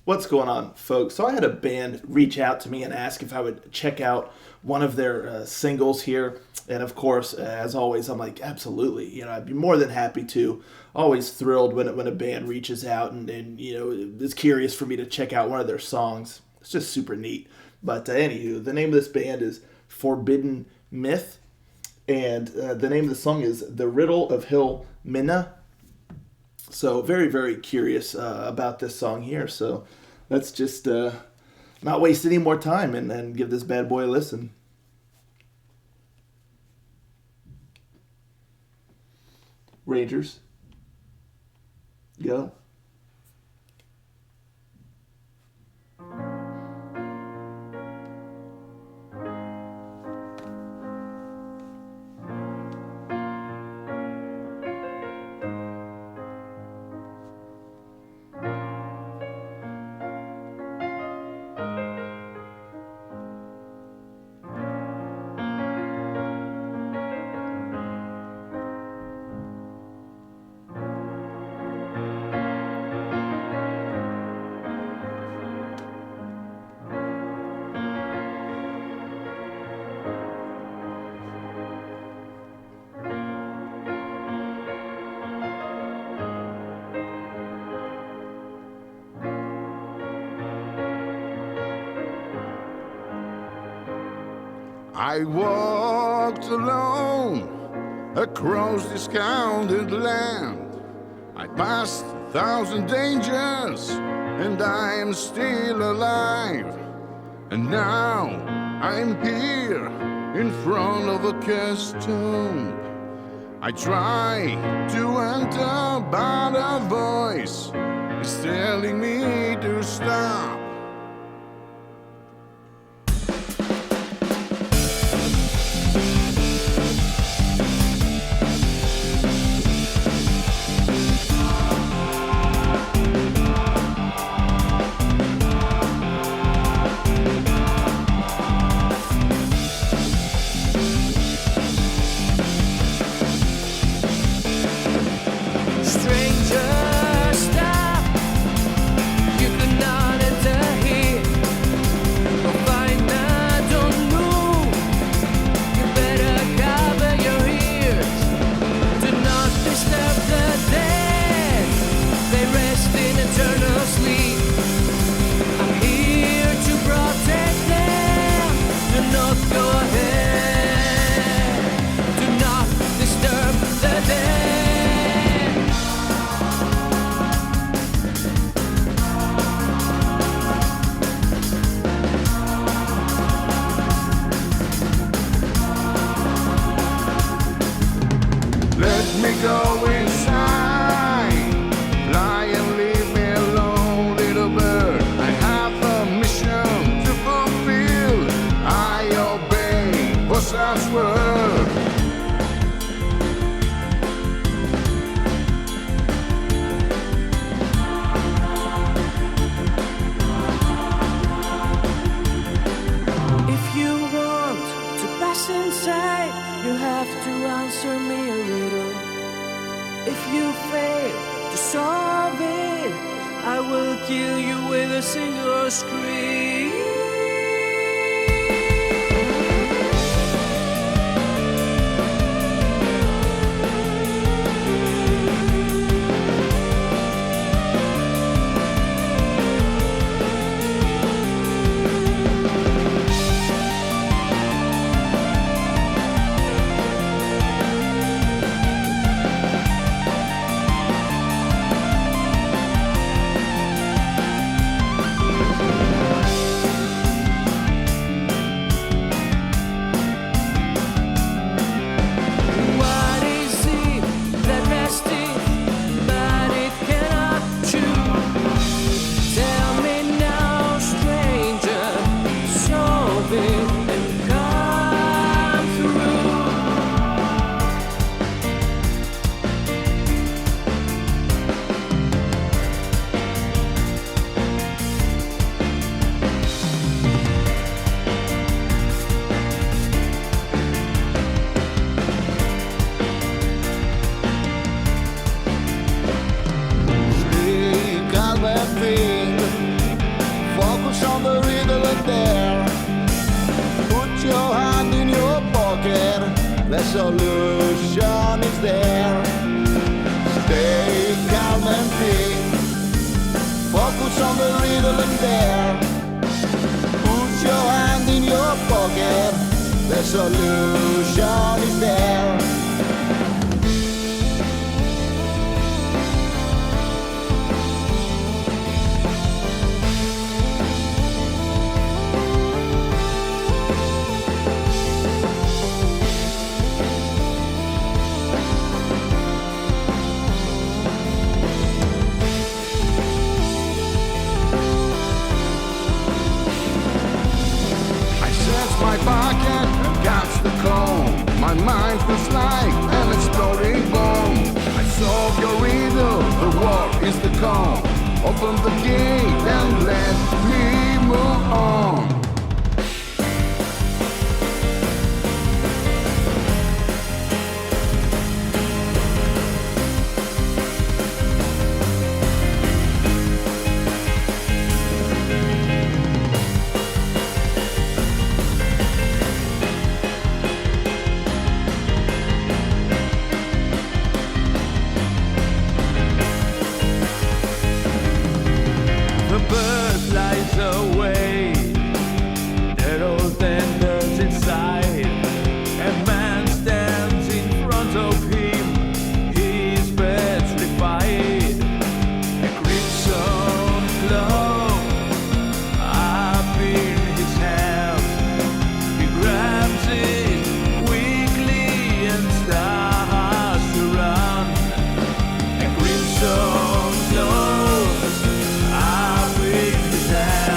What's going on, folks? So I had a band reach out to me and ask if I would check out one of their singles here. And of course, as always, I'm like, absolutely. I'd be more than happy to. Always thrilled when a band reaches out and is curious for me to check out one of their songs. It's just super neat. But anywho, the name of this band is Forbidden Myth. And the name of the song is The Riddle of Myna. So very, very curious about this song here. So let's just not waste any more time and give this bad boy a listen. Rangers, go. I walked alone across this discounted land. I passed 1,000 dangers, and I am still alive. And now I'm here in front of a cursed tomb. I try to enter, but a voice is telling me to stop. Go inside, lie and leave me alone, little bird. I have a mission to fulfill. I obey for such word. If you want to pass inside, you have to answer me a riddle. If you fail to solve it, I will kill you with a single scream. solution is there. Stay calm and think. Focus on the riddle and dare. Put your hand in your pocket. The solution is there. My pocket catch the cone. My mind feels like an exploding bomb. I solve your riddle, the war is the cone. Open the gate and let me move on. Away, that old tenders inside. A man stands in front of him, he's petrified. A crimson glow up in his hand. He grabs it quickly and starts to run. A crimson glow up in his hand.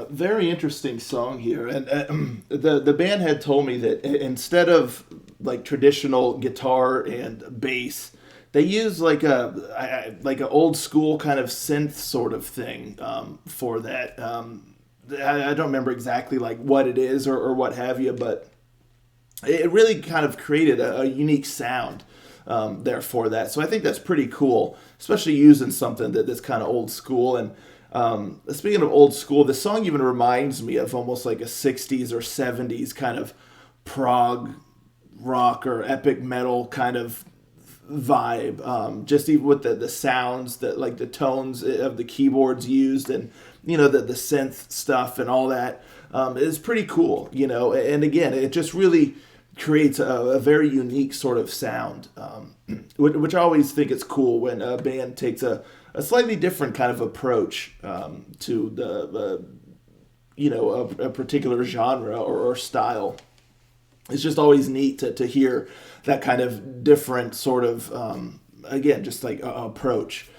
Very interesting song here, and the band had told me that instead of like traditional guitar and bass, they use like a old school kind of synth sort of thing for that. I don't remember exactly like what it is or what have you, but it really kind of created a unique sound there for that. So I think that's pretty cool, especially using something that's kind of old school. And speaking of old school, the song even reminds me of almost like a 60s or 70s kind of prog rock or epic metal kind of vibe. Just even with the sounds, that like the tones of the keyboards used, and you know the synth stuff and all that is pretty cool. You know, and again, it just really creates a very unique sort of sound, which I always think it's cool when a band takes a slightly different kind of approach to the a particular genre or style. It's just always neat to hear that kind of different sort of again, just like approach.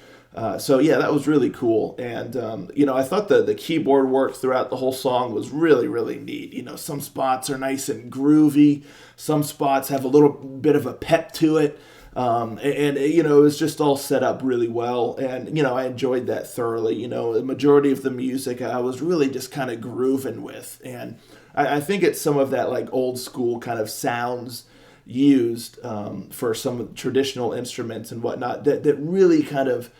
So yeah, that was really cool. And I thought the keyboard work throughout the whole song was really, really neat. You know, some spots are nice and groovy, some spots have a little bit of a pep to it. And it was just all set up really well, and I enjoyed that thoroughly. The majority of the music I was really just kind of grooving with, and I think it's some of that like old school kind of sounds used for some traditional instruments and whatnot that really kind of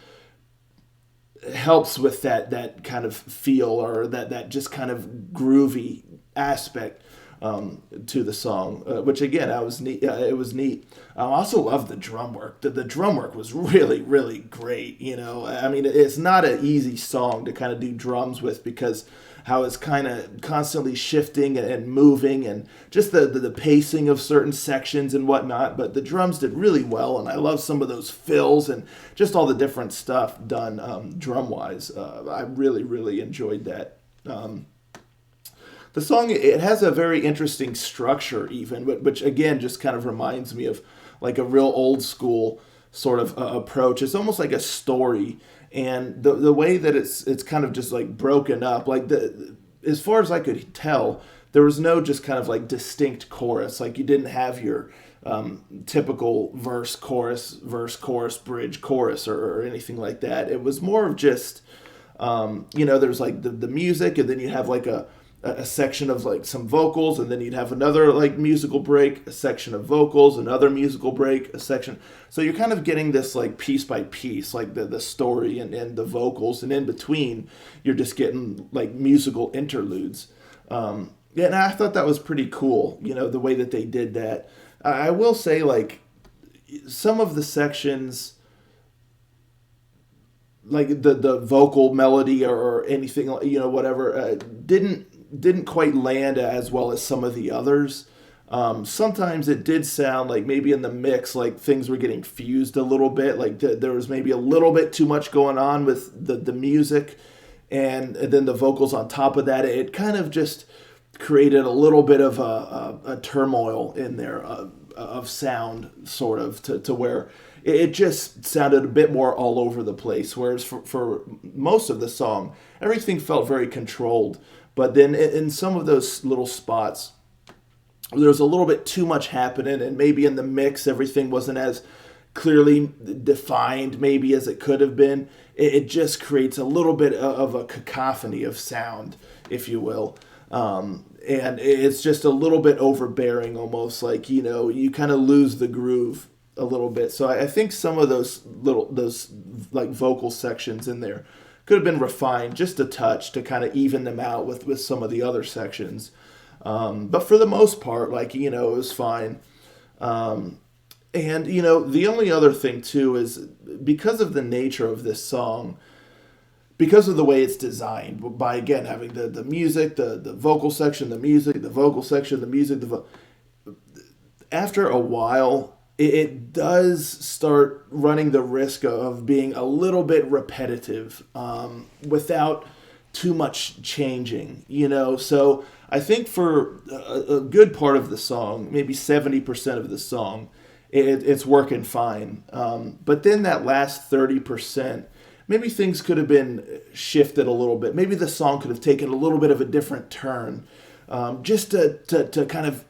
helps with that kind of feel, or that just kind of groovy aspect to the song, which again, it was neat. I also love the drum work. The drum work was really, really great. I mean, it's not an easy song to kind of do drums with, because how it's kind of constantly shifting and moving, and just the pacing of certain sections and whatnot. But the drums did really well, and I love some of those fills and just all the different stuff done drum wise. I really, really enjoyed that. The song, it has a very interesting structure even, which again just kind of reminds me of like a real old school sort of approach. It's almost like a story, and the way that it's kind of just like broken up, like as far as I could tell, there was no just kind of like distinct chorus. Like you didn't have your typical verse, chorus, bridge, chorus, or anything like that. It was more of just, there's like the music, and then you have like a section of like some vocals, and then you'd have another like musical break, a section of vocals, another musical break, a section. So you're kind of getting this like piece by piece, like the story and the vocals, and in between you're just getting like musical interludes. And I thought that was pretty cool, the way that they did that. I will say, like, some of the sections, like the vocal melody or anything, whatever, didn't quite land as well as some of the others. Sometimes it did sound like maybe in the mix, like things were getting fused a little bit, like there was maybe a little bit too much going on with the music, and then the vocals on top of that. It kind of just created a little bit of a turmoil in there of sound, sort of, to where it just sounded a bit more all over the place. Whereas for most of the song, everything felt very controlled. But then in some of those little spots, there was a little bit too much happening, and maybe in the mix, everything wasn't as clearly defined maybe as it could have been. It just creates a little bit of a cacophony of sound, if you will. And it's just a little bit overbearing, almost like, you kind of lose the groove a little bit. So I think some of those like vocal sections in there could have been refined just a touch to kind of even them out with some of the other sections. But for the most part, like, it was fine. And, the only other thing too is, because of the nature of this song, because of the way it's designed, by, again, having the music, the vocal section, the music, the vocal section, the music, after a while, it does start running the risk of being a little bit repetitive, without too much changing, So I think for a good part of the song, maybe 70% of the song, it's working fine. But then that last 30%, maybe things could have been shifted a little bit. Maybe the song could have taken a little bit of a different turn, just to kind of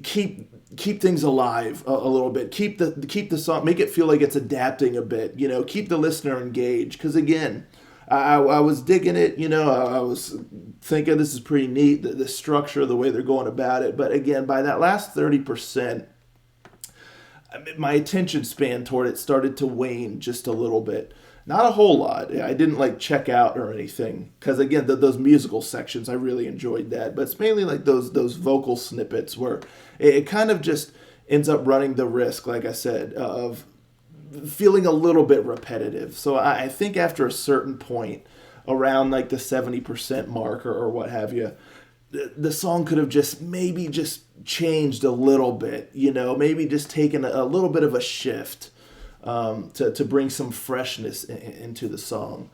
keep things alive a little bit. Keep the song, make it feel like it's adapting a bit. Keep the listener engaged. Because again, I was digging it. I was thinking this is pretty neat, the structure, the way they're going about it. But again, by that last 30%, my attention span toward it started to wane just a little bit. Not a whole lot. I didn't like check out or anything, because again, those musical sections, I really enjoyed that. But it's mainly like those vocal snippets where it kind of just ends up running the risk, like I said, of feeling a little bit repetitive. So I think after a certain point, around like the 70% mark or what have you, the song could have just changed a little bit, maybe just taken a little bit of a shift, to bring some freshness into the song.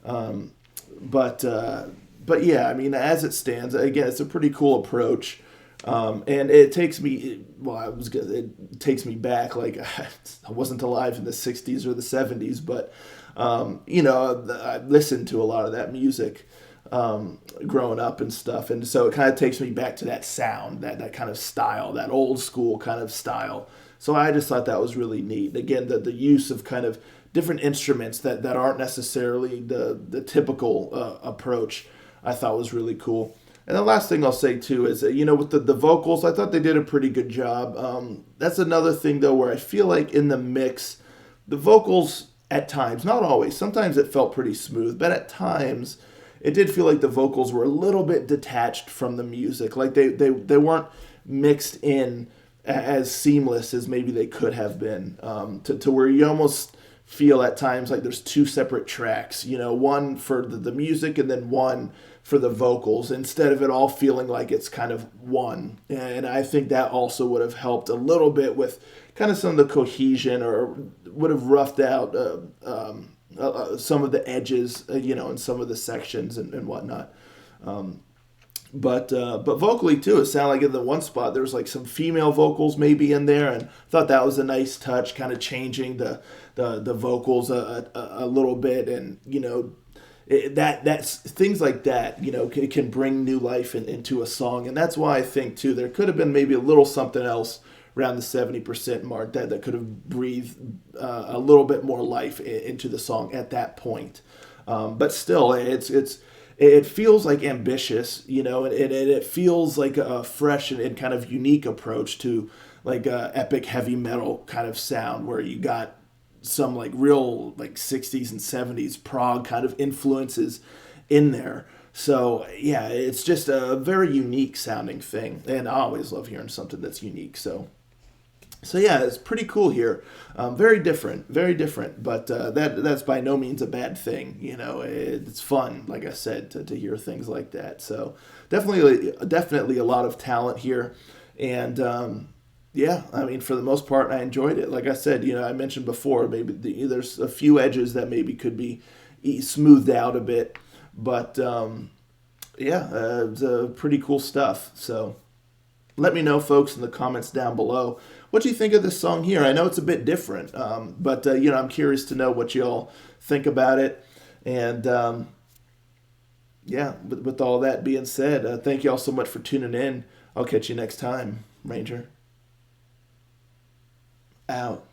But yeah, I mean, as it stands, again, it's a pretty cool approach. And it takes me, it takes me back, like, I wasn't alive in the 60s or the 70s, but, I listened to a lot of that music, growing up and stuff. And so it kind of takes me back to that sound, that kind of style, that old school kind of style. So I just thought that was really neat. Again, the use of kind of different instruments that aren't necessarily the typical approach, I thought was really cool. And the last thing I'll say too is, with the vocals, I thought they did a pretty good job. That's another thing though, where I feel like in the mix, the vocals at times, not always, sometimes it felt pretty smooth, but at times it did feel like the vocals were a little bit detached from the music. Like they weren't mixed in as seamless as maybe they could have been, to where you almost feel at times like there's two separate tracks, one for the music and then one for the vocals, instead of it all feeling like it's kind of one. And I think that also would have helped a little bit with kind of some of the cohesion, or would have roughed out some of the edges, in some of the sections and whatnot. But vocally too, it sounded like in the one spot there was like some female vocals maybe in there, and I thought that was a nice touch, kind of changing the vocals a little bit. And that's things like that, can bring new life into a song, and that's why I think too there could have been maybe a little something else around the 70% mark that could have breathed a little bit more life into the song at that point. But still, it feels like ambitious, and it feels like a fresh and kind of unique approach to like a epic heavy metal kind of sound, where you got some like real like 60s and 70s prog kind of influences in there. So yeah, it's just a very unique sounding thing, and I always love hearing something that's unique. So yeah, it's pretty cool here. Very different, but that's by no means a bad thing. It's fun, like I said, to hear things like that. So definitely a lot of talent here, and yeah, I mean, for the most part, I enjoyed it. Like I said, I mentioned before, maybe there's a few edges that maybe could be smoothed out a bit, but yeah, it's pretty cool stuff. So let me know, folks, in the comments down below, what do you think of this song here? I know it's a bit different, but I'm curious to know what y'all think about it. And yeah, with all that being said, thank y'all so much for tuning in. I'll catch you next time. Ranger out.